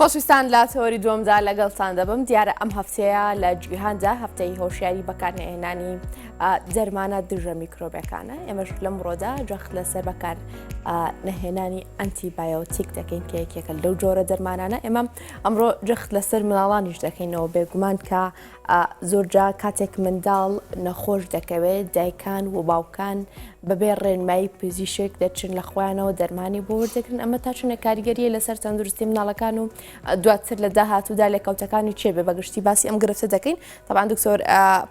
خۆشویستان لە تۆری دووەمدا لەگەڵتان دەبم دیارە ئەم هەفتەیە لە جیهاندا هەفتەی هۆشیاری بەکارهێنانی دەرمانە دژە میکرۆبەکانە ئێمەش لەم ڕۆدا جەخت لەسەر بەکار نەهێنانی ئەنتیبایۆتیک دەکەین کە یەکێکە لەو جۆرە دەرمانانە ئێمە ئەمڕۆ جەخت لەسەر منداڵانیش دەکەینەوە بێگومان کە زۆرجا کاتێک منداڵ نەخۆش دەکەوێت دایکان و باوکان بەبێ ڕێنمایی پزیشک دەچن لە خۆیانەوە دەرمانی بۆ وەردەگرن ئەمە تا چونە کاریگەریە لەسەر تەندروستی مناڵەکان و دواتر لە داهاتوودا لێکەوتەکانی چێبێ بەگشتی باسی ئەم گرفتە دەکەین طبعا دکتۆر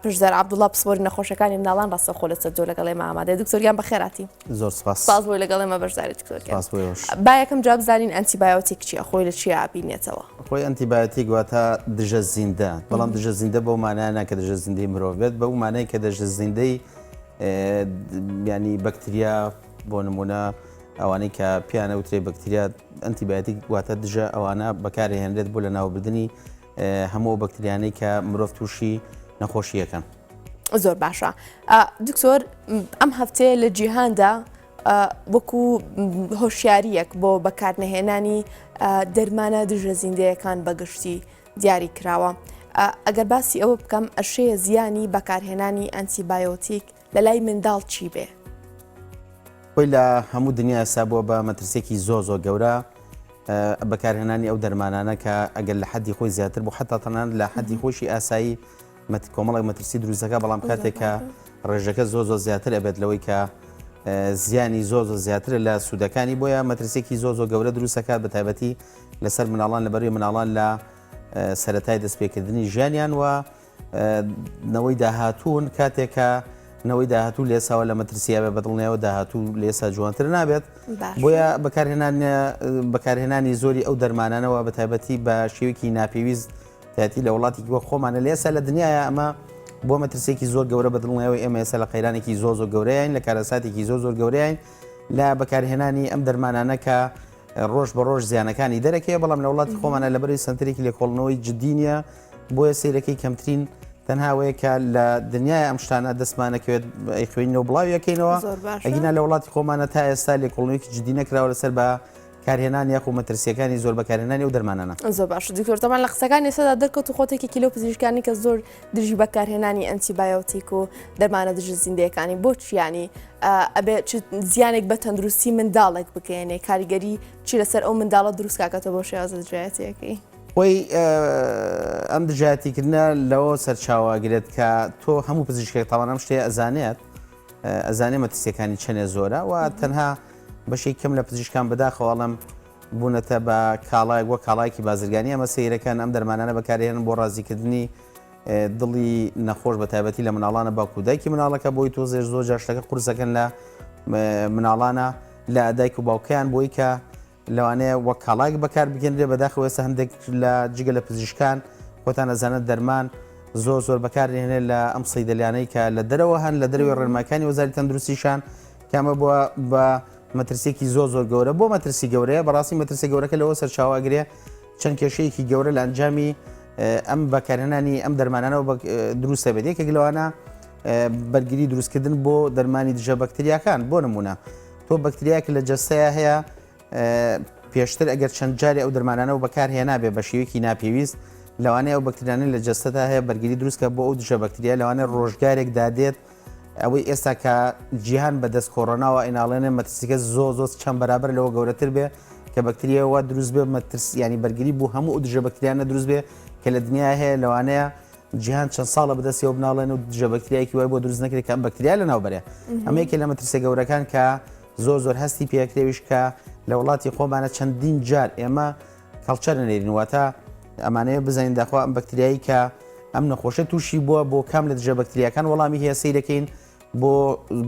پشدەر عەبدوڵڵا پسپۆری نەخۆشەکانی مناڵان ڕاستەوخۆ لەسەر جۆ لەگەڵ ئێمە ئامادەیە دکتۆریان بەخێراتی زۆر سپاس سپاس بۆی لەگەڵ ئێمە بەشداری دکتۆرکە با یەکەم جواب بزانین ئەنتیبایۆتیک چییە خۆی لە چی ئابینێتەوە خۆی ئەنتیبایۆتیک واتە دژە زیندە بەڵام دژە زیندە بەو مانایە کە دژە زیندەی مرۆڤ بێت بەو مانای کە دژە زیندەی ینی بەکتریا بۆ نمونە ئەوانەی کە پیانە وترێ بەکتریا ئەنتیبایۆتیک واتە دژە ئەوانە بەکارهێنرێت بۆ لە ناوبردننی هەموو بەکتریانەی کە مرۆڤ تووشی نەخۆشیەکەن. زۆر باشە دکتۆر ئەم هەفتەیە لە جیهاندا وەکو هۆشیاریەک بۆ بەکارنەهێنانی دەرمانە دژە زیندەیەکان بەگشتی دیاری کراوە. ئەگەر باسی ئەوە بکەم ئەشەیە زیانی بەکارهێنانی ئەنتیبایۆتیک لە لای منداڵ چی بێ؟ خۆی لە هەموو دنیا ئێستا بووە بە مەترسێکی زۆر گەورە بەکارهێنانی ئەو دەرمانانە کە ئەگەر لە حەدی خۆی زیاتر بوو حتا تەنان لە حەدی خۆشی ئاسایی کۆمەڵێک مەترسی دروستەکە بەڵام کاتێکە ڕێژەکە زۆر زیاتر ئەبێت لەوەی کە زیانی زۆر زیاتر لە سوودەکانی بۆیە مەترسێکی زۆر گەورە دروستەکات بە تایبەتی لەسەر مناڵان لەبەروی مناڵان لە سەرەتای دەستپێکردنی ژیانیان و نەوەی داهاتوون کاتێکە نەوەی داهاتوو لێساوە لە مەترسیابێ بەدڵنیەوە داهاتوو لێسا جوانتر نابێت بۆیە بەکارهێنانی زۆری ئەو دەرمانانەوە بە تایبەتی بە شێوەیەکی ناپێویست تاتی لە وڵاتی وە خۆمانە لێسا لە دنیاە ئەمە بۆ مەترسێکی زۆر گەورە بەدڵنیەوە ئێمە ئێستا لە قەیرانێکی زۆر گەورەیان لە کارەساتێکی زۆر گەورەیان لە بەکارهێنانی ئەم دەرمانانە کە ڕۆژ بە ڕۆژ زیانەکانی دەرەکەی بەڵام لە وڵاتی خۆمانە لەبەری سنتەرێکی لێکۆڵنەوەی جددی نیە بۆیە سیرەکەی کەمترین تەنهاوەیە کە لە دنیای ئەم شتانە دەستمانەکەوێت ئەیخوێنەوە بڵاویەکەینەوە ئەگینا لە وڵاتی خۆمانە تا ئێستا لێکۆڵنەوەیکی جددی نەکراوە لەسەر بە کارهێنان یاخو مەترسیەکانی زۆر بەکارهێنانی و دەرمانانە. زۆر باش دکتۆر تەمان لە قسەکان ێستادا دەرکەوت و خۆتێکی کیلۆ پزیشکانی کە زۆر دژی بەکارهێنانی ئەنتیبایۆتیک و دەرمانە دژە زیندەیەکانی بۆچیانی ئەبێ زیانێک بە تەندروستی منداڵێک بکەێنێ کاریگەری چی لەسەر ئەو منداڵە دروست کاکەتە بۆ شێوازە دژایەتەکەی خۆی ئەم دژایەتیکردنە لەوە سەرچاوەگرێت کە تۆ هەموو پزیشکێک تاوان ئەم شتەیە ئەزانێ مەترسیەکانی چەندێ زۆرە و تەنها بەشێک کەم لە پزیشکان بەداخەواڵم بوونەتە بە کاڵایەک وە کاڵایەکی بازرگانی ئەمە سەیرەکان ئەم دەرمانانە بەکارهێنن بۆ ڕازیکردنی دڵی نەخۆش بە تایبەتی لە مناڵانە باوکو دایکی مناڵەکە بۆی تۆ زۆر جاشتەکە قورسەکەن لە مناڵانە لە دایک و باوکیان بۆی کە لەوانەیە وەک کاڵایەک بەکار بگەنرێ بەداخەوە ئێستا هەندێک لە جگە لە پزیشکان خۆتان ئەزانێت دەرمان زۆر بەکارهێنێت لە ئەم سەیدەلیانەی کە لە دەرەوە هەن لە دەروی ڕێنماکانی وەزاری تەندروستیشان کامە بووە بە مەترسێکی زۆر گەورە بۆ مەترسی گەورەیە بەڕاستی مەترسی گەورەکە لەوە سەرچاواگرێ چەند کێشەیەکی گەورە لە ئەنجامی ئەم بەکارهێنانی ئەم دەرمانانەوە دروستە بێت یەکێک لەوانە بەرگری دروستکردن بۆ دەرمانی دژە بەکتریاکان بۆ نمونە تۆ بەکتریاکە لە جەستەیە هەیە پێشتر ئەگەر چەند جارێ ئەو دەرمانانەوە بەکارهێنا بێ بە شێوەیەکی ناپێویست لەوانەیە ئەو بەکتریانە لە جەستەدا هەیە بەرگری دروستکە بۆ ئەو دژە بەکتریا لەوانەیە ڕۆژگارێک دادێت ئەوەی ئێستا کە جیهان بەدەست کۆڕۆناوە ئیناڵێنێ مەترسیکە زۆر چەند بەرابەر لەوە گەورەتر بێ کە بەکتریەوە دروست بێ مەترس ینی بەرگری بوو هەموو دژە بەکتریانە دروست بێ کە لە دنیا هەیە لەوانەیە جیهان چەند ساڵە بەدەستیەوە بناڵێن و دژە بەکتریایەکی وای بۆ دروست نەکرێت کە ئەم بەکتریا لە ناوبەرێ ئەمەیەکێ لە مەترسە گەورەکان کە زۆر هەستی پێکرێویش کە لە وڵاتی خۆمانە چەندین جار ئێمە کەڵچەرە نێرین واتە ئەمانەیە بزانین داخوا ئەم بەکتریایی کە ئەم نەخۆشە تووشی بووە بۆ کام لە دژە بەکتریاکان وەڵامی هەیە سەیر دەکەین بۆ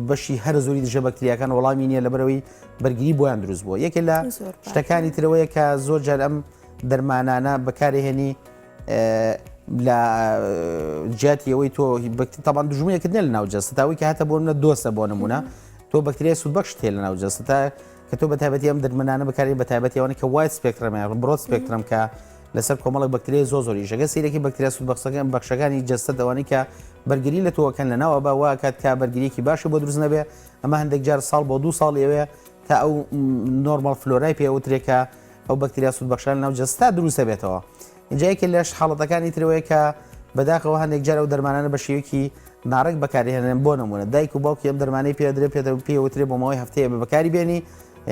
بەشی هەر زۆری دژە بەکتریاکان وەڵامی نییە لەبەرەوەی بەرگری بۆیان دروست بووە یەکێ لە شتەکانی ترەوەیە کە زۆر جار ئەم دەرمانانە بەکارهێنی لە جاتیەوەی تۆ تاوان دژمنێکردنێ لە ناو جەستە تاوەی کە هاتە بۆ منە دۆستە بۆ نمونە تۆ بەکتریای سوودبەخش تێ لە ناو جەستە تا کە تۆ بە تایبەتی ئەم دەرمانانە بەکاری بە تایبەتیەوەی کە وایت سپێکترەمە بڕۆت سپێکترم کە لەسەر کۆمەڵک بەکتریای زۆری ژەگە سیرێکی بەکتریا سوودبەخشەکان بەخشەکانی جەستە دەوانی کە بەرگری لە تۆکەن لە ناوە باوا کات کا بەرگریەکی باشە بۆ دروست نەبێ ئەمە هەندێک جار ساڵ بۆ 2 ساڵ ئێوێ تا ئەو نۆرمال فلۆرای پێوترێکە ئەو بەکتریا سوودبەخشان ناو جستا دروستە بێتەوە. اینجا یەکێک لە حاڵەتەکانی ترەوەیە کە بەداخەوە هەندێک جار ئەو دەرمانانە بە شێوەیەکی ناڕێک بەکارهێنن بۆ نمونە دایک و باوکی ئەم دەرمانەی پێدرێت پێوترێ بۆ ماوەی هەفتەیە بە بەکاری بێنی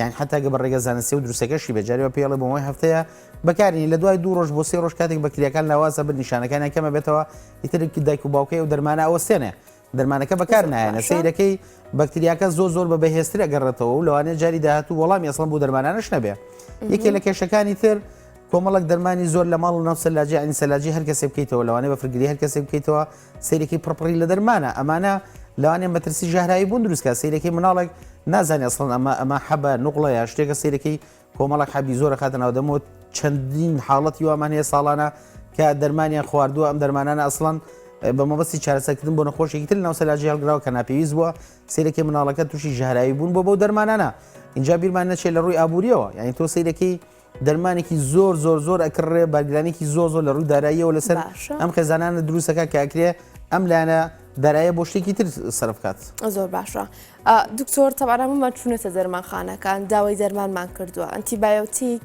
یان حتا گە بە ڕێگە زانستی و دروستەکەشی بێجارەوە پێڵێ بۆ ماوەی هەفتەیە بەکارین لە دوای 2 ڕۆژ بۆ 3 ڕۆژ کاتێک بەکتریاکان لاوازە بن نیشانەکانیان کەمە بێتەوە ئیترکی دایک و باوکەی و دەرمانە ئەوەستێنێ دەرمانەکە بەکار نایەنە سەیرەکەی بەکتریاکە زۆر بە بەهێزترە گەڕێتەوە و لەوانەیە جاری داهاتوو وەڵامی ئەسڵەن بۆ دەرمانانەش نەبێ یەکێ لە کێشەکانی تر کۆمەڵک دەرمانی زۆر لە ماڵ و ناو سەلاجی ئەنی سەلاجی هەر کەسێ بکەیتەوە لەوانەیە بە فرگری هەر کەسێ بکەیتەوە سەیرێکی پڕپڕی لە دەرمانە ئەمانە لەوانەیە مەترسی ژاهرایی بوون دروستکە سەیرەکەی مناڵێک نازانێت ئەسڵەن ئەمە حەبە نوقڵەیە شتێکە سەیرەکەی کۆمەڵک حەبی زۆرە خاتە ناو دەمەوە چەندین حاڵەتی وامان هەیە ساڵانە کە دەرمانیان خواردووە ئەم دەرمانانە ئەسڵەن بە مەبەستی چارەسەرکردن بۆ نەخۆشێکی تر ناو سەلاجی هەڵگراوە کە ناپێویست بووە سەیرەکەی مناڵەکە تووشی ژاهرایی بوون بۆ بەو دەرمانانە اینجا بیرمان نەچێت لە ڕووی ئابوووریەوە یعنی تۆ سەیرەکەی دەرمانێکی زۆر ئەکڕێ بارگرانێکی زۆر لە ڕووی داراییەوە لەسەر ئەم خێزانانە دروستەکە کاکرێ ئەم لایەنە دارایە بۆ شتێکی تر سەرف کات زۆر باشە دکتۆر تەبارەمەمان چوونەتە دەرمانخانەکان داوای دەرمانمان کردووە ئەنتیبایۆتیک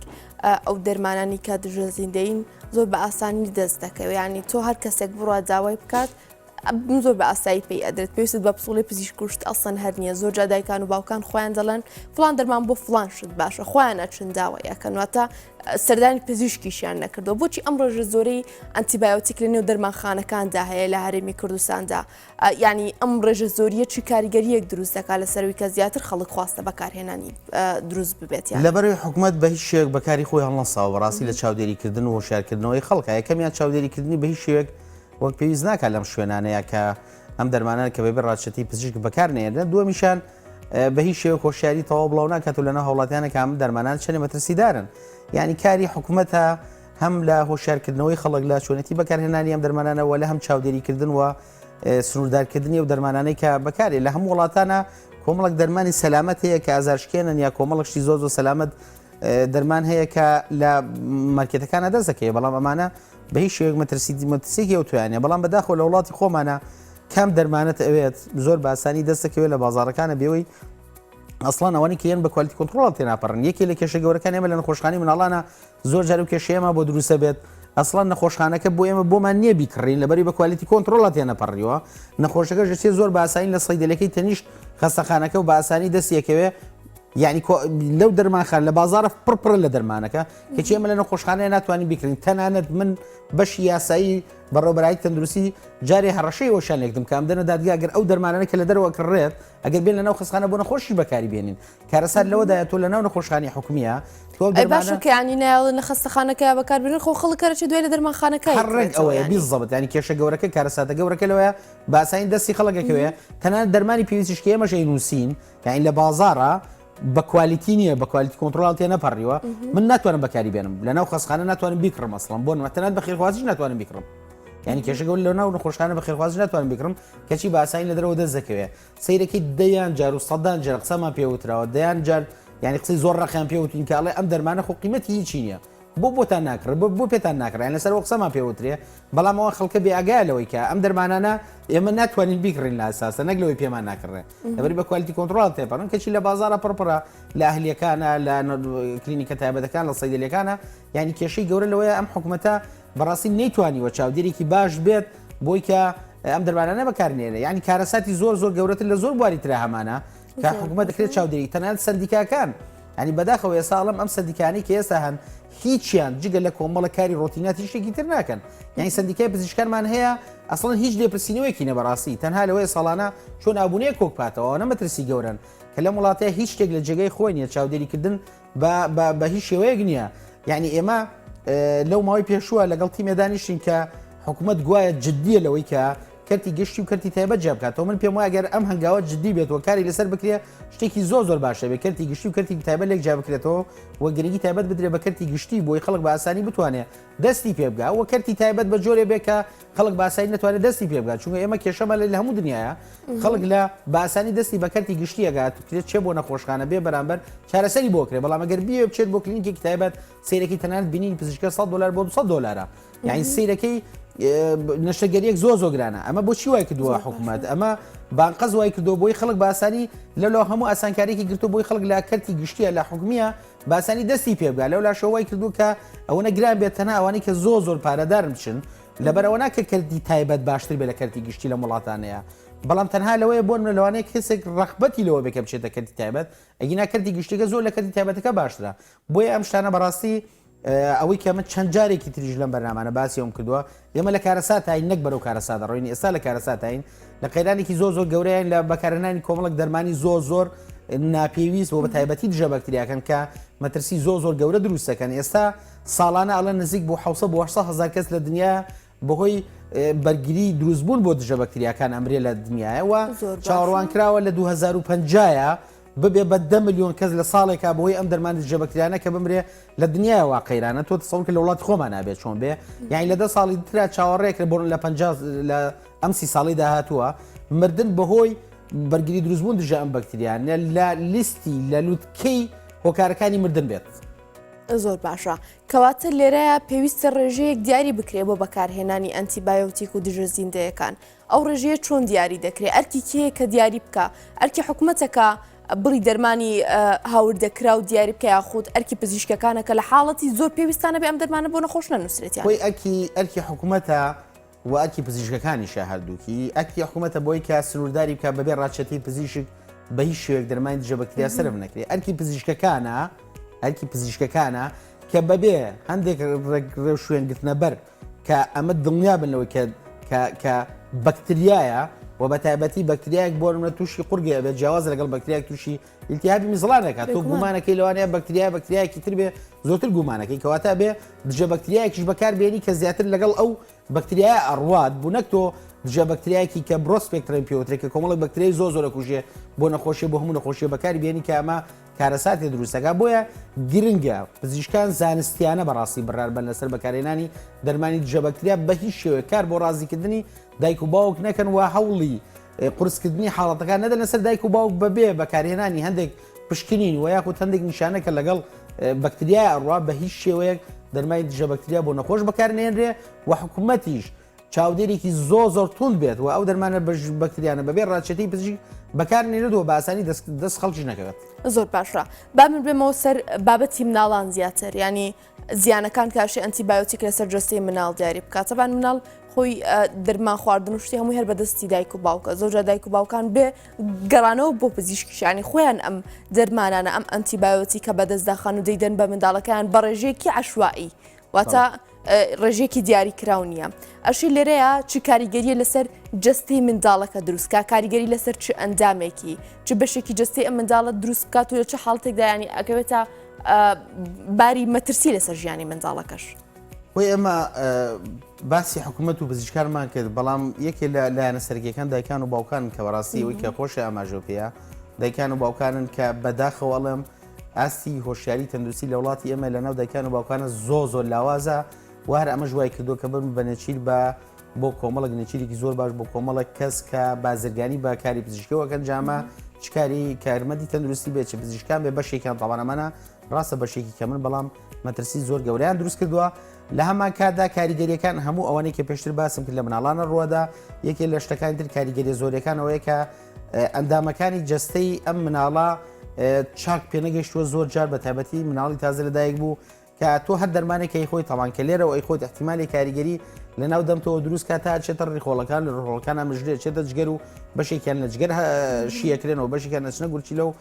ئەو دەرمانانی کە دژەزیندەین زۆر بە ئاسانی دەست دەکەوێت ینی تۆ هەر کەسێک بڕوا داوای بکات زۆر بە ئاسایی پێی ئەدرێت پێویست بە پسوڵی پزیشکوشت ئەسڵەن هەر نییە زۆر جا دایکان و باوکان خۆیان دەڵێن فلان دەرمان بۆ فلان شت باشە خۆیان ئەچن داوایەکەن واتە سەردانی پزیشکیشیان نەکردەوە بۆچی ئەم ڕۆژە زۆرەی ئەنتیبایۆتیک لە نێو دەرمانخانەکاندا هەیە لە هەرێمی کوردستاندا ینی ئەم ڕێژە زۆریە چی کاریگەریەک دروست دەکات لە سەروی کە زیاتر خەڵک خواستە بەکارهێنانی دروست ببێت لەبەرەوەی حکوومەت بە هیچ شێوەیەک بەکاری خۆی هەڵنەساوە بەڕاستی لە چاودێریکردن و هۆشیارکردنەوەی خەڵکە یەکەمیان چاودێریکردنی بە هیچ شێوەیەک وەک پێویست ناکات لەم شوێنانەیە کە ئەم دەرمانان کە بەبێ ڕادشەتی پزیشک بەکارنێنێت دووەمیشان بە هیچ شێوەیەک هۆشیاری تەواو بڵاو ناکات و لەناو هەوڵاتیانە کە ئەم دەرمانان چەندێ مەترسیدارن یعنی کاری حکوومەتە هەم لە هۆشیارکردنەوەی خەڵک لە چۆنەتی بەکارهێنانی ئەم دەرمانانەوە لە هەم چاودێریکردن و سنووردارکردنی و دەرمانانەی کە بەکارێ لە هەموو وڵاتانە کۆمەڵک دەرمانی سەلامەت هەیە کە ئازارشکێنن یا کۆمەڵکشتی زۆر سەلامەت دەرمان هەیە کە لە مارکێتەکانە دەست دەکەوێت بەڵام ئەمانە بە هیچ شێوەیەک مەترسیێکی ئەو توانێ بەڵام بەداخەوە لە وڵاتی خۆمانە کام دەرمانێت ئەوێت زۆر بە ئاسانی دەست دەکەوێت لە بازاڕەکانە بێەوەی ئەسڵان ئەوانی کە یەن بە کوالیتی کۆنتڕۆڵ تێناپەڕن یەکی لە کێشە گەورەکان ئێمە لە نەخۆشخانەی مناڵانە زۆر جار و کێشەیەمە بۆ دروستە بێت ئەسڵان نەخۆشخانەکە بۆ ئێمە بۆمان نییە بیکڕین لەبەری بە کوالیتی کۆنتڕۆڵات تێنەپەڕیەوە نەخۆشەکە ژێ زۆر بە ئاسانی لە سەیدەلەکەی تەنیشت خەستەخانەکە و بە ئاسانی دەست یەکەوێ یعنی لەو دەرمانخان لە بازارە پڕ لە دەرمانەکە کەچی ئێمە لە نەخۆشخانەیە ناتوانین بیکڕین تەنانەت من بەشی یاسایی بەڕێوەبەرایی تەندروستی جارێ هەڕەشەی وەشان لێکدم کام دەنە دادگا ئەگەر ئەو دەرمانانە کە لە دەرەوە کڕێت ئەگەر بێن لە ناو خستخانە بۆ نەخۆشی بەکاری بێنین کارەسات لەوەدایە تۆ لە ناو نەخۆشخانەی حکومیە باشکەیانی ناڵ لە خستەخانەکە بەکاربێنن خۆ خەڵکەرەی دوای لە دەرمانخانەکە هەڕێک ئەوەیە بیزەبت ینی کێشە گەورەکە کارەساتە گەورەکە لەوەیە باسایی دەستی خەڵکەکەوێ تەنانەت دەرمانی پێویستیشکی ئێمەشەی نووسین یعنی لە بازارە بە کوالیتی نییە بە کوالیتی کۆنتڕۆڵ تێ نەپەڕیوە من ناتوانم بەکاری بێنم لە ناو خستخانە ناتوانم بیکڕم ئەسڵم بۆ نەتەنات بە خێرخوازیش ناتوانم بیکڕم یعنی کێشە گەور لە ناو نەخۆشخانە بە خێرخوازی ناتوانم بیکڕم کەچی بە ئاسانی لە دەرەوە دەست دەکەوێت سەیرەکەی دەیان جار و سەدان جار قسەمان پێوتراوە دەیان جار یعنی قسەی زۆر ڕەخیان پێوتین کە ئەڵێ ئەم دەرمانە خۆ قیمەتی هیچی نییە بۆتان ناکرێت بۆ پێتان ناکرێن لەسەر قسەمان پێوترێ بەڵام ئەوە خەڵکە بێئاگایلەوەی کە ئەم دەرمانانە ئێمە ناتوانین بیکڕین لە ئاساسە نەک لەوەی پێمان ناکڕێت لەبەری بە کوالیتی کۆنتڕۆڵ تێپەڕن کەچی لە بازارە پڕپڕە لە ئەهلیەکانە لە کلینیکە تایبەتەکان لە سەیدەلەکانە یعنی کێشەی گەورە لەوەیە ئەم حکوومەتە بەڕاستی نەیتوانیوە چاودێرێکی باش بێت بۆی کە ئەم دەرمانانە بەکارنێنێ یعنی کارەساتی زۆر گەورەتر لە زۆر بواری ترە هەمانە کە حکوومەت دەکرێت چاودێری تەنانەت سەندیکاکان ینی بەداخەوە ئێساڵم ئەم سەندیکانی کە ئێستا هەن هیچیان جگە لە کۆمەڵە کاری ڕۆتیناتی شتێکی تر ناکەن یعنی سندیکای پزیشکانمان هەیە ئەسڵەن هیچ لێپرسینەوەیکی نە بەڕاستی تەنها لەوەی ساڵانە چۆن ئابوونەیە کۆکپاتەوە نەمەترسی گەورن کە لە وڵاتەیە هیچ شتێک لە جێگەی خۆی نیە چاودێریکردن بە هیچ شێوەیەک نییە یعنی ئێمە لەو ماوەی پێشووە لەگەڵ تیمێ دانیشتین کە حکوومەت گوایە جددیە لەوەی کە کەرتی گشتی و کەرتی تایبەت جێ بکاتەوە من پێم وایە گەر ئەم هەنگاوە جددی بێتەوە کاری لەسەر بکرێ شتێکی زۆر باشە بێ کەرتی گشتی و کەرتی تایبەت لێک جا بکرێتەوە و گرنگی تایبەت بدرێ بە کەرتی گشتی بۆی خەڵک بە ئاسانی بتوانێت دەستی پێ بگا و کەرتی تایبەت بە جۆرێ بێ کە خەڵک بە ئاسانی نتوانێت دەستی پێ بگات چونکە ئێمە کێشەمە لە هەموو دنیاە خەڵک لە بە ئاسانی دەستی بە کەرتی گشتی ئەگات کرێت چێ بۆ نەخۆشخانە بێ بەرامبەر چارەسەری بۆ کرێ بەڵام ئەگەر بیێ بچێت بۆ کلینیکی تایبەت سەیرەکی تەنانەت بینین پزیشکە $100 بۆ $200 یعنی سەیرەکەی نەشتەگەریەک زۆ گرانە ئەمە بۆچی وای کردووە حکوومەت ئەمە بانقەز وای کردو بۆی خەڵک باسانی لەو هەموو ئاسانکارێکی گرتو بۆی خەڵک لا کەرتی گشتیە لە حکومیە باسانی دەستی پێبگا لەولا شەوای کردو کە ئەوەنە گران بێتەنە ئەوانی کە زۆر پارەدار بچن لەبەرەوە ناکە کردی تایبەت باشتر بێ لە کەرتی گشتی لە وڵاتانەیە بەڵام تەنها لەوەیە بۆ منە لەوانەیە کەسێک ڕەخبەتی لەوە بێکە بچێتە کەرتی تایبەت ئەگینا کەرتی گشتیگە زۆر لە کەرتی تایبەتەکە باشترە بۆیە ئەم شتانە بەڕاستی ئەوەی کەمە چەند جارێکی تریژ لەم بەرنامانە باسیەوەم کردووە ئێمە لە کارەساتین نەک بەرەو کارەسات دەڕۆین ئێستا لە کارەساتین لە قەیرانێکی زۆر گەورەیان لە بەکارهێنانی کۆمەڵک دەرمانی زۆر ناپێویست بۆ بە تایبەتی دژە بەکتریاکەن کە مەترسی زۆر گەورە دروستەکەن ئێستا ساڵانە ئەڵە نزیک بۆ 800 کەس لە دنیا بەهۆی بەرگری دروستبوون بۆ دژە بەکتریاکان ئەمرێ لە دنیاەوە چاوەڕوان کراوە لە 2050 ببێ بە 10 ملیۆن کەس لە ساڵێکا بەهۆی ئەم دەرمانی دژە بەکتریانە کە بمرێ لە دنیاەوە قەیرانە تۆ تەسەوڕ کە لە وڵات خۆمان نابێت چۆن بێ یعنی لە 10 ساڵی ترا چاوەڕێک لە بۆ لە 50 لە ئەم 30 ساڵی داهاتووە مردن بەهۆی بەرگری دروستبوون دژە ئەم بەکتریانە لە لیستی لە لووتکەی هۆکارەکانی مردن بێت. زۆر باشە کەواتە لێرەیە پێویستە ڕێژەیەک دیاری بکرێ بۆ بەکارهێنانی ئەنتیبایۆتیک و دژە زیندەیەکان ئەو ڕێژەیە چۆن دیاری دەکرێت ئەرکی کێیە کە دیاری بکە ئەرکی حکوومەتەکە بڕی دەرمانی هاوردەکرا و دیاری بکە یاخود ئەرکی پزیشکەکانە کە لە حاڵەتی زۆر پێویستانە بێ ئەم دەرمانە بۆ نەخۆش نەنووسێتیان خۆی ئەرکی حکوومەتە و ئەرکی پزیشکەکانی شاهردووکی ئەرکی حکوومەتە بۆی کە سنوورداری بکە بەبێ ڕاچەتی پزیشک بە هیچ شوێک دەرمانی دژە بەکتریا سرف نەکرێت ئەرکی پزیشکەکانە کە بەبێ هەندێک شوێنگرتنە بەر کە ئەمە دڵنیا بنەوەی کە بەکتریایە و بە تایبەتی بەکتریایەک بۆ منە تووشی قورگێ بێت جیاواز لەگەڵ بەکتریایەک تووشی ئیلتیهابی میزڵانێکات تۆ گومانەکەی لەوانەیە بەکتریایەکی تر بێ زۆرتر گومانەکەی کەواتە بێ دژە بەکتریایەکیش بەکاربێنی کە زیاتر لەگەڵ ئەو بەکتریای ئەڕوات بوو نەک تۆ دژە بەکتریایەکی کە بڕۆسپێکترین پێوترێک کە کۆمەڵک بەکتریای زۆر کوژێ بۆ نەخۆشیە بۆ هەموو نەخۆشیە بەکاری بێنی کە ئەمە کارەساتی دروستەکە بۆیە گرنگە پزیشکان زانستیانە بەڕاستی بڕار بن لەسەر بەکارهێنانی دەرمانی دژە بەکتریا بە هیچ شێوەیە کار بۆ ڕازیکردنی دایک و باوک نەکەن و هەوڵی قورسکردنی حاڵەتەکان نەدە لەسەر دایک و باوک بەبێ بەکارهێنانی هەندێک پشکنین و یاخود هەندێک نیشانەکە لەگەڵ بەکتریای ئەڕوا بە هیچ شێوەیەک دەرمانی دژە بەکتریا بۆ نەخۆش بەکارهێنرێ و حکوومەتیش چاودێرێکی زۆر تون بێت و ئەو دەرمانە بەکتریانە بەبێ ڕاچەتی پزیشک بەکارهێنێتەوە بە ئاسانی دەست خەڵکی نەکەوێت. زۆر باشە با من بێمەوە سەر بابەتی مناڵان زیاتر ینی زیانەکان کاشی ئەنتیبایۆتیک لەسەر جەستەی مناڵ دیاری بکات بان مناڵ خۆی دەرمان خواردن و شتی هەمووی هەر بەدەستی دایک و باوکە زۆرجار دایک و باوکان بێ گەڕانەوە بۆ پزیشکیشانی خۆیان ئەم دەرمانانە ئەم ئەنتیبایۆتیکە بەدەستداخان و دەیدەن بە منداڵەکان بە ڕێژەیەکی عەشوایی واتە ڕێژێکی دیاری کراو نییە ئەشی لێرەیە چ کاریگەریە لەسەر جەستی منداڵەکە دروستکە کاریگەری لەسەر چ ئەندامێکی چ بەشێکی جستی ئەم منداڵە دروست بکات و لە چه حاڵتێکدا ینی ئەکەوێتە باری مەترسی لەسەر ژیانی منداڵەکەش وی ئەمە باسی حکوومەت و پزیشکانمان کرد بەڵام یەکێ لە لایەنە سەرگیەکان دایکان و باوکان کە بەڕاستی ئەوی کە خۆشە ئاماژۆپەیە دایکان و باوکانن کە بەداخەوەڵم ئاستی هۆشیاری تەندروستی لە وڵاتی ئێمە لەناو دایکان و باوکانە زۆر لاوازە و هەر ئەمە ژوای کردو کە بن بە نەچیر بۆ کۆمەڵک نەچیرێکی زۆر باش بۆ کۆمەڵک کەس کە بازرگانی بە کاری پزیشکیەوەکەن جامە چکاری کارمەندی تەندروستی بێت چ پزیشکان بێ بەشێکیان تاوانەمانە ڕاستە بەشێکی کەمن بەڵام مەترسی زۆر گەوریان دروست کردووە لە هەمان کاتدا کاریگەریەکان هەموو ئەوانەی کە پێشتر باسم کرد لە مناڵانە ڕووەدا یەکێ لە شتەکانی تر کاریگەری زۆرەکانەوەیە کە ئەندامەکانی جەستەی ئەم مناڵە چاک پێنەگەشتووە زۆر جار بە تایبەتی مناڵی تازە لەدایک بوو کە تۆ هەر دەرمانێکی خۆی تەوانکە لێرەوە ئەی خۆت احتیمالی کاریگەری لە ناو دەمتەوە دروست کات تا چێتە ڕیخۆڵەکان لە ڕۆڵەکان ئەمژرێت چێتە جگەر و بەشێکیان لە جگەر شیەکرێنەوە بەشێکیان نەچنە گورچیلە و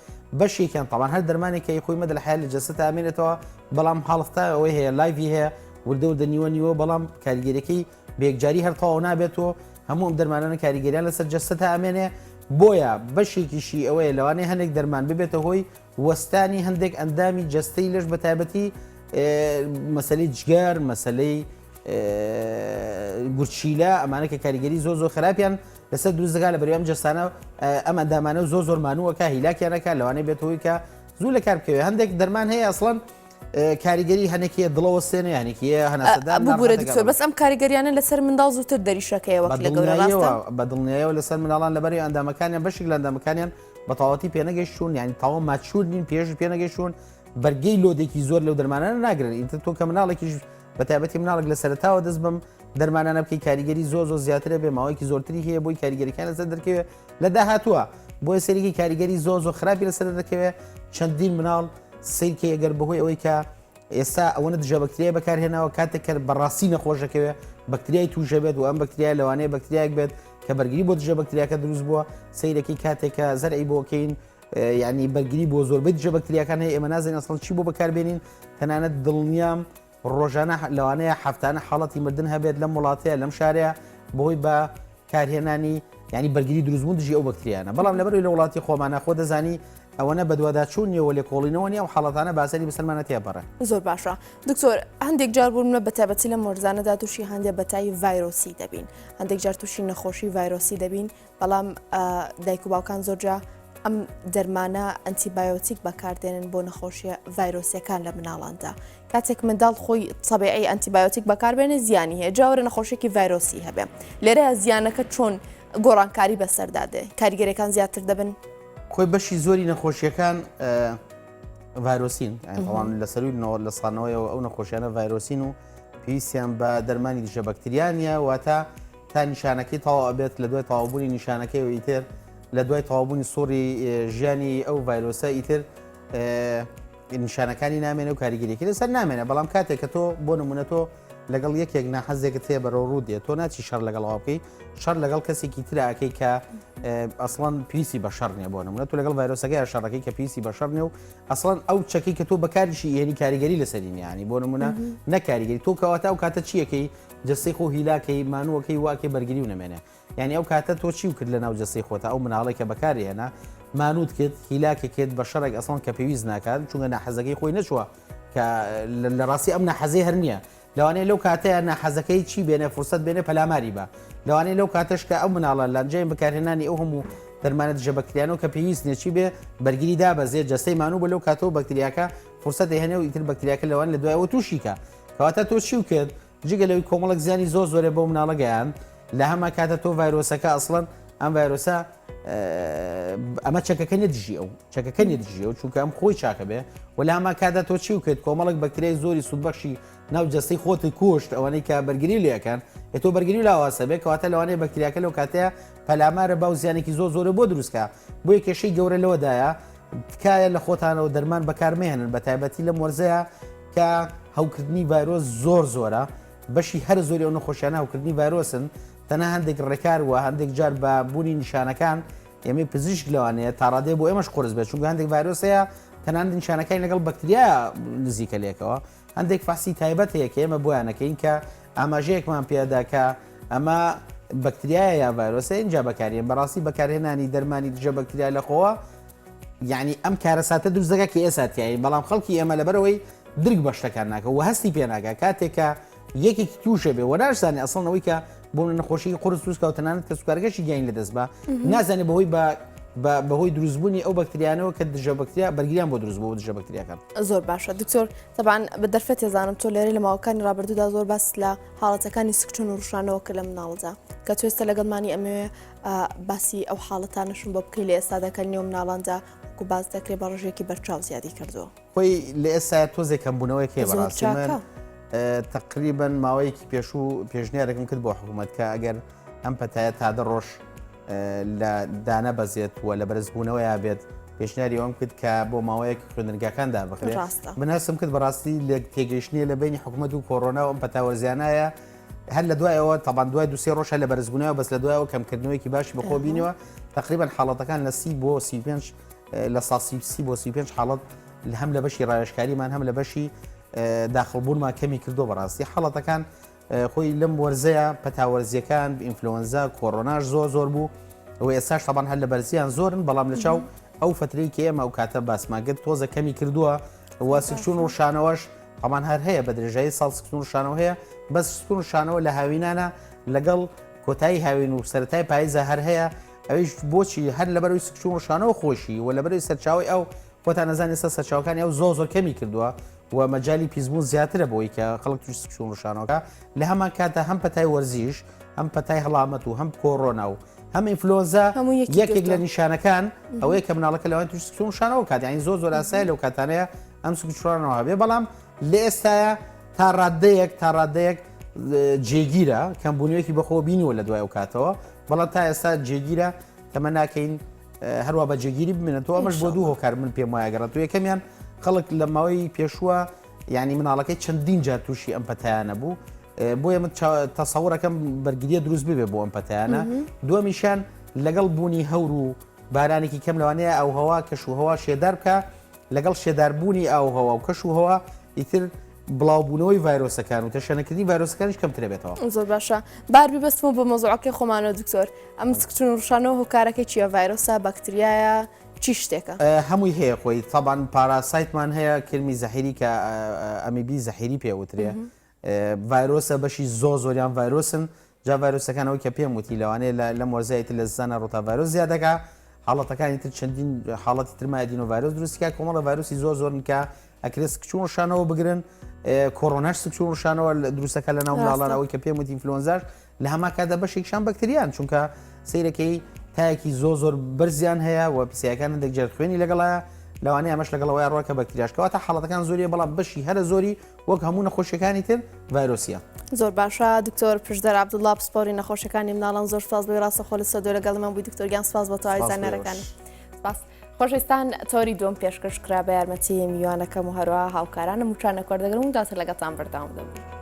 بەشێکیان تەوان هەر دەرمانێکی خۆی مەدە لە حیال لە جەستە ئامێنێتەوە بەڵام حاڵفتا ئەوەی هەیە لایڤی هەیە وردە نیوە بەڵام کاریگەریەکەی بێکجاری هەر تەواو نابێتەوە هەموو ئەم دەرمانانە کاریگەریان لەسەر جەستە ئامێنێ بۆیە بەشێکیشی ئەوەیە لەوانەیە هەندێک دەرمان ببێتە هۆی وەستانی هەندێک ئەندامی جەستەی لەش بە تایبەتی مەسلەی جگەر مەسلەی گورچیلە ئەمانە کە کاریگەری زۆر خراپیان لەسەر دروستگا لە بەریام جەستانە ئەم ئەندامانە زۆر مانووەکە هیلاکیانەکە لەوانەیە بێتەوەی کە زوو لە کار بکەوێت هەندێک دەرمان هەیە ئەسڵەن کاریگەری هەنێکیە دڵەوە سێنە یانێکیە هەناسەدان بوورە دکتۆر بەس ئەم کاریگەریانە لەسەر منداڵ زووتر دەریشەکەی وەک لە گەورە ڕاستە بە دڵنیاییەوە لەسەر مناڵان لەبەری ئەندامەکانیان بەشێک لە ئەندامەکانیان بە تەواوەتی پێنەگەیشتوون یعنی تەواو ماچور نین پێش پێنەگەیشتوون بەرگەی لۆدێکی زۆر لەو دەرمانانە ناگرن ئینتر تۆ کە مناڵێکیش بە تایبەتی مناڵک لە سەرتاوە دەست بم دەرمانانە بکەی کاریگەری زۆ زیاترە بێ ماوەیەکی زۆرتری هەیە بۆی کاریگەریەکان لەسەر دەرکەوێت لە داهاتووە بۆی سەرێکی کاریگەری زۆ خراپی لەسەر دەکەوێت چەندین مناڵ سیرکە ئەگەر بەهۆی ئەوەی کە ئێستا ئەوەنە دژە بەکتریای بەکارهێناوە کاتێک کە بەڕاستی نەخۆشەکەوێت بەکتریای توژە بێت و ئەم بەکتریای لەوانەیە بەکتریایك بێت کە بەرگری بۆ دژە بەکتریاکە دروست بووە سیرەکەی کاتێکە زەرعی بۆکەین ینی بەرگری بۆ زۆربەی دژە بەکتریاکان هەیە ئێمە نازانین ئەسڵ چی بۆ بەکاربێنین تەنانەت دڵنیام ڕۆژانە لەوانەیە هەفتانە حاڵەتی مردن هەبێت لەم وڵاتەیە لەم شارەیە بەهۆی بە کارهێنانی ینی بەرگری دروستبوون دژی ئەو بەکتریانە بەڵام لەبەرەوەی لە وڵاتی خۆمانە خۆ دەزانی ئەوەنە بەدواداچوون نیە و لێکۆڵینەوە نیە و حاڵەتانە باسەری بەسەرمانە تێپەڕێ زۆر باشە دکتۆر هەندێک جار بوون بە تایبەتی لە مۆرزانەدا تووشی هەندێک بەتایی ڤایرۆسی دەبین هەندێک جار تووشی نەخۆشی ڤایرۆسی دەبین بەڵام دایک و باوکان زۆرجا ئەم دەرمانە ئەنتیبایۆتیک بەکاردێنن بۆ نەخۆشیە ڤایرۆسیەکان لە مناڵاندا کاتێک منداڵ خۆی تەبیعی ئەنتیبایۆتیک بەکاربێنێ زیانی هەیە جاوەرە نەخۆشیێکی ڤایرۆسی هەبێ لێرەیە زیانەکە چۆن گۆڕانکاری بەسەردادێ کاریگەریەکان زیاتر دەبن خۆی بەشی زۆری نەخۆشیەکان ڤایرۆسین ئەوان لەسەروی لە سانەوەیەوە ئەو نەخۆشیانە ڤایرۆسین و پێویستیان بە دەرمانی دیژە بەکتریانە واتە تا نیشانەکەی تەواو ئەبێت لە دوای تەواوبوونی نیشانەکەی و ئیتر لە دوای تەواوبوونی سۆڕی ژیانی ئەو ڤایرۆسە ئیتر نیشانەکانی نامێنێ و کاریگەریەکە لەسەر نامێنێ بەڵام کاتێک کە تۆ بۆ نمونە تۆ لەگەڵ یەکێک ناحەزێکت هەیە بەرەو ڕوو دێت تۆ ناچی شەڕ لەگەڵەوە بکەی شەڕ لەگەڵ کەسێکی تراکەی کە ئەسڵان پێویستی بە شەڕ نیە بۆ نمونە تۆ لەگەڵ ڤایرۆسەکەی شەڕەکەی کە پێویستی بە شەڕ نیە و ئەسڵان ئەو چەکەی کە تۆ بەکاریشی یعنی کاریگەری لەسەرینی ینی بۆ نمونە نەکاریگەری تۆ کەواتە ئەو کاتە چیەکەی جەستەی خۆ هیلاکەی مانووەکەی واکەی بەرگری و نەمێنێ یعنی ئەو کاتە تۆ چی کرد لە ناو جەستەی خۆتە ئەو مناڵی کە بەکاری هێنا مانوت کرد هیلاکێکێت بە شەڕێک ئەسڵان کە پێویست ناکات چونکە ناحەزەکەی خۆی نەچووە کە لە ڕاستی ئەم ناحەزەی هەر نییە لەوانەیە لەو کاتەیە ناحەزەکەی چی بێنێ فرسەت بێنێ پەلاماری بە لەوانەیە لەو کاتەش کە ئەو مناڵە لەنجەی بەکارهێنانی ئەو هەموو دەرمانە دژە بەکتریانەوە کە پێویست نیە چی بێ بەرگری دابەزێت جەستەی مانوو بە لەو کاتەوە بەکتریاکە فرسەت هێنێ و ئیتر بەکتریاکە لەوان لە دوایەوە تووشیکە کەواتە تۆ چی کرد جگە لەوەی کۆمەڵک زیانی زۆرە بۆ مناڵە گەیان لە هەما کاتە تۆ ڤایرۆسەکە ئەسڵەن ئەم ڤایرۆسە ئەمە چەکەکە نەدژی ئەو چەکەکە نێدژی ئەو چونکە ئەم خۆی چاکە بێ و لە هەما کاتە تۆ چی کرد کۆمەڵک بەکتریای زۆری سوودبەخشی ناو جەستەی خۆتی کوشت ئەوانەی کە بەرگری لەکەن تۆ بەرگری لاواسە بێ کەواتە لەوانەیە بەکتریاکە لەو کاتەیە پەلامارە باو زیانێکی زۆرە بۆ دروستکە بۆ یە کێشەی گەورە لەوەدایە تکایە لە خۆتانەوە دەرمان بەکارمێنن بە تایبەتی لە مۆرزەیە کە هەوکردنی ڤایرۆس زۆرە بەشی هەر زۆری ئەو نەخۆشیانە هەوکردنی ڤایرۆسن تەنها هەندێک ڕێکار وە هەندێک جار بە بوونی نیشانەکان ئێمە پزیشک لەوانەیە تا ڕادێ بۆ ئێمەش قرس بێت چونکە هەندێک ڤایرۆسەیە تەنانەت نیشانەکانی لەگەڵ بەکتریا نزیکە لێکەوە هەندێک فاسی تایبەت هەیە کە ئێمە بۆیانەکەین کە ئاماژەیەکمان پێدا کە ئەمە بەکتریایە یا ڤایرۆسە اینجا بەکارێن بەڕاستی بەکارهێنانی دەرمانی دژە بەکتریا لەخۆوە یعنی ئەم کارەساتە دروستەکە کە ئێساتیایی بەڵام خەڵکی ئێمە لەبەرەوەی درک بە شتەکان ناکە و هەستی پێناکە کاتێکە یەکێکی تووشە بێ وەناشزانانی ئەسڵنەوەی کە بۆ نەخۆشی قورس دروست کەوتەنانت کە سوکارگەشی گەین لە دەست بە نازانێت بەهۆی دروستبوونی ئەو بەکتریانەوە کە دژە بەکتریا بەرگریان بۆ دروست بۆ دژە بەکتریاکان زۆر باشە دکتۆر تەبان بە دەرفەت ێزانم تۆ لێرە لە ماوەکانی ڕابردوودا زۆر باس لە حاڵەتەکانی سکچون و ڕوشانەوە کە لە مناڵدا کە تو ئێستا لەگەڵمانی ئەمەوێ باسی ئەو حاڵەتانەشم بۆ بکەی لە ئێستا دەکەنیەوە مناڵاندا وەکو باز دەکرێت بە ڕژێکی بەرچاو زیادی کردووە خۆی لە ئێستا تۆزێک کەمبوونەوەی کێ بەڕاستی من تقریبا ماوەیەکی پێشنیارێکم کرد بۆ حکوومەت کە ئەگەر ئەم پەتایە تا دە ڕۆژ لە دانە بەزێت و لە بەرزبوونەوە یابێت پێشنیاری ئەوم کرد کە بۆ ماوەیەک خوێندنگاکاندا بخرێت بناسم کرد بەڕاستی لە تێگەیشتنیە لە بینی حکوومەت و کۆڕۆنا و ئەم پەتاوەرزیانایە هەر لە دوایەوە تابان دوای دوسێ ڕۆژە لە بەرزبوونەوە بەس لە دوایەوە کەمکردنەوەیکی باشی بەخۆ بینەوە تقریبا حاڵەتەکان لە 30 بۆ 35 لە 30 بۆ 35 حاڵەت هەم لە بەشی ڕایشکاریمان هەم لە بەشی داخڵبوونمان کەمی کردو بەڕاستی حاڵەتەکان خۆی لەم وەرزەیە پەتاوەرزیەکان ئینفلۆنزا کۆڕۆناش زۆر بوو و ئێستاش تەبان هەر لە بەرزیان زۆرن بەڵام لە چاو ئەو فترەی کە ئێمە ئەو کاتە باسماگرت تۆزە کەمی کردووە و سکچون و شانەوەش ئەمان هەر هەیە بە درێژایی ساڵ سکچون و شانەوە هەیە بەس سکچون و شانەوە لە هاوینانە لەگەڵ کۆتایی هاوین و سەرەتای پاییزە هەر هەیە ئەویش بۆچی هەر لەبەرەوەی سکچون و شانەوە خۆشی و لەبەرەوەی سەرچاوی ئەو خۆتان نەزانێت ئێستا سەرچاوەکانی ئەو زۆر کەمی کردووە و مەجای پیسبوون زیاترە بۆی کە خەڵک توش سکچون و شانەوەکە لە هەمان کاتە هەم پەتای وەرزیش هەم پەتای هەڵامەت و هەم کۆڕۆنا و هەم ئینفلۆنزا یەکێک لە نیشانەکان ئەوەیە کە مناڵەکە لەوان توش سکچون و شانەوە کات یانی زۆر ئاسایە لەو کاتانەیە ئەم سکچوانەوە هەبێ بەڵام لە ئێستاە تا ڕادەیەک جێگیرە کەمبوونیەکی بەخۆ بینیوە لە دوای ئەو کاتەوە بەڵام تا ئێستا جێگیرە تەمە ناکەین هەروە بە جێگیری بمێنێتەوە ئەمەش بۆ دوو هۆکار من پێم وایە گەڕێت و یەکەمیان خەڵک لە ماوەی پێشووە ینی مناڵەکەی چەندین جار تووشی ئەم پەتایانە بوو بۆ ئێمە تەسەوڕەکەم بەرگریە دروست ببێ بۆ ئەم پەتایانە دووەمیشان لەگەڵ بوونی هەور و بارانێکی کەم لەوانەیە ئەو هەوا کەش و هەوا شێدار بکە لەگەڵ شێداربوونی ئەو هەوا و کەش و هەوا ئیتر بڵاوبوونەوەی ڤایرۆسەکان و تەشەنەکردنی ڤایرۆسەکانیش کەمترە بێتەوە. زۆر باشە باربی بەستمە بە مۆزوعەکەی خۆمانەوە دکتۆر ئەم سکتون ڕشانەوە هۆکارەکەی چیە ڤایرۆسە بەکتریایە چی شتێکە؟ هەمووی هەیە خۆی تابان پاراسایتمان هەیە کرمی زەحیری کە ئەمیبی زەحیری پێوترێ ڤایرۆسە بەشی زۆریان ڤایرۆسن جا ڤایرۆسەکانەوەی کە پێم وتی لەوانەیە لە مۆزایەتی لە زانە ڕۆتا ڤایرۆس زیادەکە حاڵەتەکانی تر چەندین حاڵەتی ترمایدین و ڤایرۆس دروستکە کۆمەڵە ڤایرۆسی زۆرن کە ئەکرێت سکچون ڕشانەوە بگرن کۆڕۆناش سکچون ڕشانەوە دروستەکە لە ناو ماڵانەوەی کە پێم وتی ئینفلۆنزاش لە هەما کاتدا بەشێکشان بەکتریان چونکە سیرەکەی تایەکی زۆر بەرزیان هەیە و پیسەکان دەگجێت خوێنی لەگەڵایە لەوانەیە ئەمەش لەگەڵەوەی ڕۆکە بەکتریاشکەوە تا حاڵەتەکان زۆریە بەڵام بەشی هەرە زۆری وەک هەموو نەخۆشیەکانی تر ڤایرۆسیە. زۆر باشە دکتۆر پشدەر عەبدوڵڵا پسپۆری نەخۆشیەکانی مناڵان زۆر سپاس بۆی ڕاستەخۆ لە سەدۆ لەگەڵمان بووی دکتۆرگیان سپاس بۆ تەواوی زانەرەکان. سپاس. خۆشەویستان تۆری دوم پێشکەش کرا بە یارمەتی میوانەکەم و هەروە هاوکارانم وچانە کۆردەگرم و داتر لەگەڵتان بەردەوام دەبم.